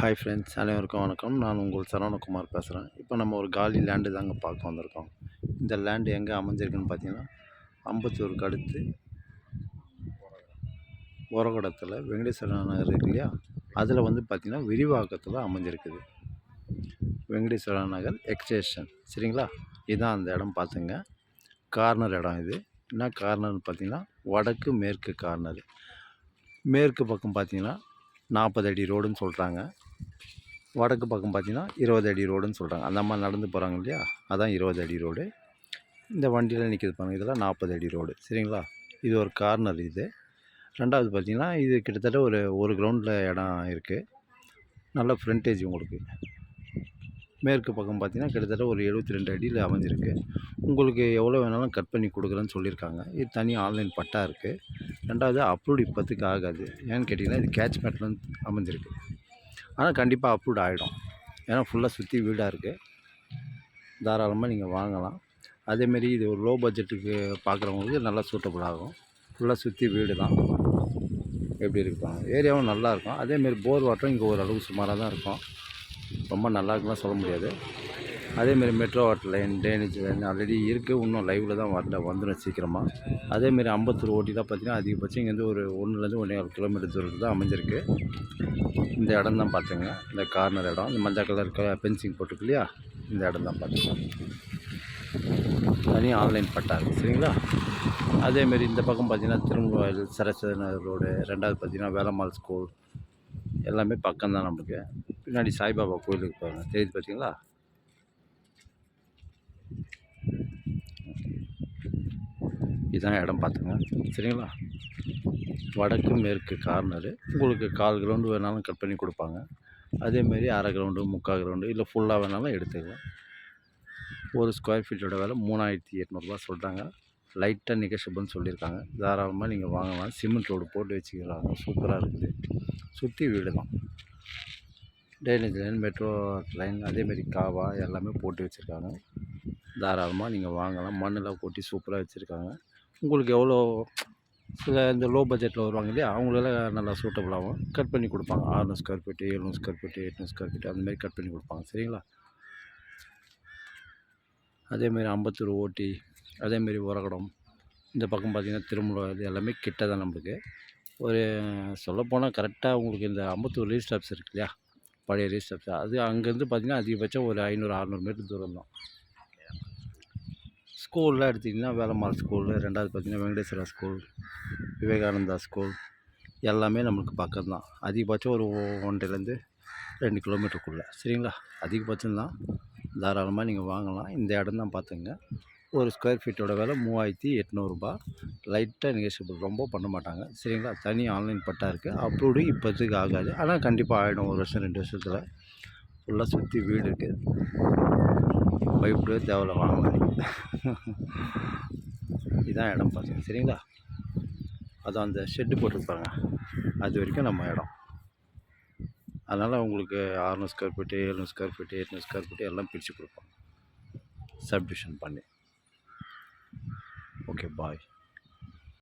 Hi friends, அனைவருக்கும் வணக்கம். நான் உங்கள் சரவணகுமார் பேசுகிறேன். இப்போ நம்ம ஒரு காலி லேண்டு தாங்க பார்க்க வந்திருக்கோம். இந்த லேண்டு எங்கே அமைஞ்சிருக்குன்னு பார்த்தீங்கன்னா, அம்பத்தூருக்கு அடுத்து ஒரகுடத்தில் வெங்கடேஸ்வர நகர் இருக்கு இல்லையா, அதில் வந்து பார்த்திங்கன்னா விரிவாக்கத்தில் அமைஞ்சிருக்குது. வெங்கடேஸ்வர நகர் எக்ஸ்டேஷன், சரிங்களா? இதுதான் அந்த இடம். பார்த்துங்க, கார்னர் இடம் இது. என்ன கார்னர்னு பார்த்தீங்கன்னா, வடக்கு மேற்கு கார்னர். மேற்கு பக்கம் பார்த்தீங்கன்னா 40 அடி ரோடுன்னு சொல்கிறாங்க. வடக்கு பக்கம் பார்த்தீங்கன்னா 20 அடி ரோடுன்னு சொல்கிறாங்க. அந்த அம்மா நடந்து போகிறாங்க இல்லையா, அதான் 20 அடி ரோடு. இந்த வண்டியில் நிற்கிது பாருங்கள், இதெல்லாம் 40 அடி ரோடு, சரிங்களா? இது ஒரு கார்னர். இது ரெண்டாவது பார்த்தீங்கன்னா, இது கிட்டத்தட்ட ஒரு கிரவுண்டில் இடம் இருக்குது. நல்ல ஃப்ரண்டேஜ் உங்களுக்கு. மேற்கு பக்கம் பார்த்தீங்கன்னா கிட்டத்தட்ட ஒரு 72 அடியில் அமைஞ்சிருக்கு. உங்களுக்கு எவ்வளோ வேணாலும் கட் பண்ணி கொடுக்குறேன்னு சொல்லியிருக்காங்க. இது தனி ஆன்லைன் பட்டா இருக்குது. ரெண்டாவது அப்ரூவ்டு இப்போத்துக்கு ஆகாது. ஏன்னு கேட்டிங்கன்னா, இது கேட்ச்மெண்ட்டில் அமைஞ்சிருக்கு. ஆனால் கண்டிப்பாக அப்ரூவ்ட் ஆகிடும். ஏன்னா ஃபுல்லாக சுற்றி வீடாக இருக்குது. தாராளமாக நீங்கள் வாங்கலாம். அதேமாரி இது ஒரு லோ பட்ஜெட்டுக்கு பார்க்குறவங்களுக்கு நல்லா சூட்டபுள் ஆகும். ஃபுல்லாக சுற்றி வீடு தான். எப்படி இருப்பாங்க, ஏரியாவும் நல்லாயிருக்கும். அதேமாரி போர் வாட்டரும் இங்கே ஓரளவுக்கு சுமாராக தான் இருக்கும். ரொம்ப நல்லா இருக்குலாம் சொல்ல முடியாது. அதேமாரி metro water line, drainage line already இருக்குது. இன்னும் லைவில் தான் வந்துடும் சீக்கிரமாக. அதேமாரி அம்பத்தூர் ஓட்டிலாம் பார்த்திங்கன்னா அதிகபட்சம் இங்கேருந்து ஒரு 1லேருந்து 1.5 கிலோமீட்டர் தூரத்துக்கு தான் அமைஞ்சிருக்கு. இந்த இடம் தான் பார்த்துங்க, இந்த கார்னர் இடம். இந்த மஞ்சள் கலர் பென்சிங் போட்டுருக்கு இல்லையா, இந்த இடம் தான் பார்த்துங்க. தனி ஆன்லைன் பட்டா இருக்குது, சரிங்களா? அதேமாரி இந்த பக்கம் பார்த்திங்கன்னா திருமூர் சரஸ்வதி ரோடு. ரெண்டாவது பார்த்திங்கன்னா வேலம்மாள் ஸ்கூல். எல்லாமே பக்கம்தான் நம்மளுக்கு. பின்னாடி சாய்பாபா கோயிலுக்கு பாருங்க, தெரியுது பார்த்தீங்களா? இதுதான் இடம் பார்த்துங்க, சரிங்களா? வடக்கு மேற்கு கார்னரு. உங்களுக்கு 1/4 கிரவுண்டு வேணாலும் கட் பண்ணி கொடுப்பாங்க. அதேமாரி அரை கிரவுண்டு, 3/4 கிரவுண்டு, இல்லை ஃபுல்லாக வேணாலும் எடுத்துக்கலாம். ஒரு ஸ்கொயர் ஃபீட்டோட விலை 3800 சொல்கிறாங்க. லைட்டாக நெகோஷியபிள்னு சொல்லியிருக்காங்க. தாராளமாக நீங்கள் வாங்கலாம். சிமெண்ட் ரோடு போட்டு வச்சுக்கிறாங்க, சூப்பராக இருக்குது. சுற்றி வீடு தான். ட்ரைனேஜ் லைன், மெட்ரோ லைன், அதேமாரி காவா எல்லாமே போட்டு வச்சுருக்காங்க. தாராளமாக நீங்கள் வாங்கலாம். மண்ணெல்லாம் கொட்டி சூப்பராக வச்சுருக்காங்க. உங்களுக்கு எவ்வளோ, சில இந்த லோ பட்ஜெட்டில் வருவாங்க இல்லையா, அவங்களெல்லாம் நல்லா சூட்டபுளாகவும் கட் பண்ணி கொடுப்பாங்க. 600 square feet, 700 square feet, 800 square feet, அந்தமாரி கட் பண்ணி கொடுப்பாங்க, சரிங்களா? அதேமாரி அம்பத்தூர் ஓட்டி, அதேமாரி உரகடம். இந்த பக்கம் பார்த்திங்கன்னா திருமூர். இது எல்லாமே கிட்ட தான் நம்மளுக்கு. ஒரு சொல்லப்போனால் கரெக்டாக உங்களுக்கு இந்த அம்பத்தூர் ரீ ஸ்டாப்ஸ் இருக்கு இல்லையா, பழைய ரீ ஸ்டாப்ஸ், அது அங்கேருந்து பார்த்திங்கன்னா அதிகபட்சம் ஒரு 500-600 மீட்டர் தூரம் தான். ஸ்கூல்லாம் எடுத்திங்கன்னா வேலம்மாள் ஸ்கூலு, ரெண்டாவது பார்த்திங்கன்னா வெங்கடேஸ்வரா ஸ்கூல், விவேகானந்தா ஸ்கூல், எல்லாமே நம்மளுக்கு பக்கம் தான். அதிகபட்சம் ஒரு 1.5லேருந்து 2 கிலோமீட்டருக்குள்ளே, சரிங்களா? அதிகபட்சம் தான். தாராளமாக நீங்கள் வாங்கலாம். இந்த இடம் தான் பார்த்துங்க. ஒரு ஸ்கொயர் ஃபீட்டோட விலை 3800 லைட்டாக நெகோஷியபிள், ரொம்ப பண்ண மாட்டாங்க, சரிங்களா? தனி ஆன்லைன் பட்டா இருக்குது. அப்ரூவ்டு இப்போதைக்கு ஆகாது, ஆனால் கண்டிப்பாக ஆகிடும். 1 வருஷம் 2 வருஷத்தில். ஃபுல்லாக சுற்றி வீடு இருக்குது. பயப்படவே தேவையில்ல, வாங்கலாம். இதான் இடம் பார்த்துங்க, சரிங்களா? அதான் அந்த ஷெட்டு போட்டிருப்பாங்க, அது வரைக்கும் நம்ம இடம். அதனால் உங்களுக்கு 600 square feet, 700 square feet, 800 square feet எல்லாம் பிரித்து கொடுப்பாங்க, சப்டிவிஷன் பண்ணி. ஓகே, பாய்.